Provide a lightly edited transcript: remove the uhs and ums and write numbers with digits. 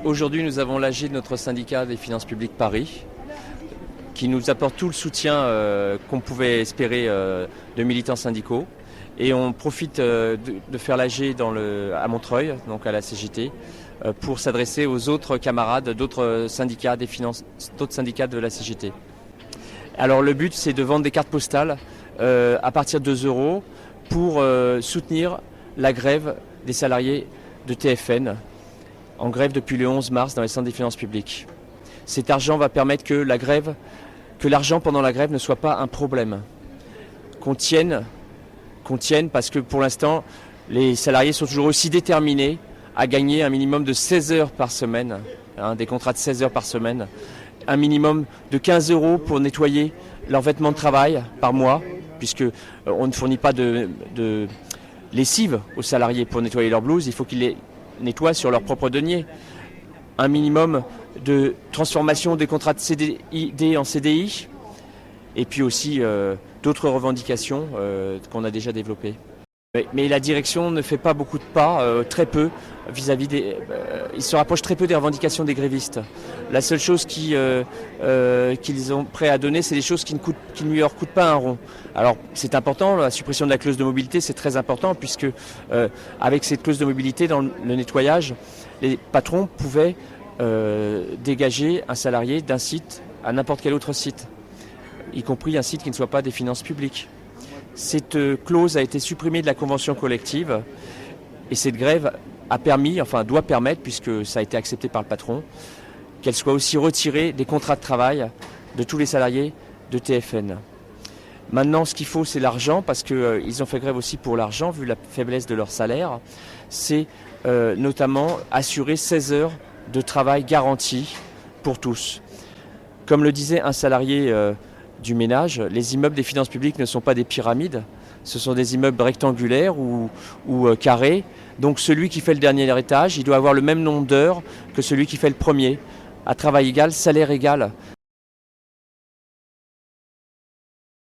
Aujourd'hui, nous avons l'AG de notre syndicat des finances publiques Paris, qui nous apporte tout le soutien qu'on pouvait espérer de militants syndicaux. Et on profite de faire l'AG à Montreuil, donc à la CGT, pour s'adresser aux autres camarades d'autres syndicats d'autres syndicats de la CGT. Alors le but, c'est de vendre des cartes postales à partir de 2 € pour soutenir la grève des salariés de TFN, en grève depuis le 11 mars dans les centres des finances publiques. Cet argent va permettre que l'argent pendant la grève ne soit pas un problème, qu'on tienne parce que pour l'instant, les salariés sont toujours aussi déterminés à gagner un minimum de 16 heures par semaine, des contrats de 16 heures par semaine, un minimum de 15 € pour nettoyer leurs vêtements de travail par mois, puisque on ne fournit pas de lessive aux salariés pour nettoyer leurs blouses, il faut qu'ils les nettoient sur leur propre denier. Un minimum de transformation des contrats de CDD en CDI, et puis aussi d'autres revendications qu'on a déjà développées. Mais la direction ne fait pas beaucoup de pas, très peu, vis-à-vis des... ils se rapprochent très peu des revendications des grévistes. La seule chose qu'ils ont prêt à donner, c'est des choses qui ne lui leur coûtent pas un rond. Alors c'est important, la suppression de la clause de mobilité, c'est très important, puisque avec cette clause de mobilité dans le nettoyage, les patrons pouvaient dégager un salarié d'un site à n'importe quel autre site, y compris un site qui ne soit pas des finances publiques. Cette clause a été supprimée de la convention collective et cette grève doit permettre, puisque ça a été accepté par le patron, qu'elle soit aussi retirée des contrats de travail de tous les salariés de TFN. Maintenant, ce qu'il faut, c'est l'argent, parce qu'ils ont fait grève aussi pour l'argent, vu la faiblesse de leur salaire. C'est notamment assurer 16 heures de travail garanti pour tous. Comme le disait un salarié du ménage, les immeubles des finances publiques ne sont pas des pyramides, ce sont des immeubles rectangulaires ou carrés. Donc celui qui fait le dernier étage, il doit avoir le même nombre d'heures que celui qui fait le premier. À travail égal, salaire égal.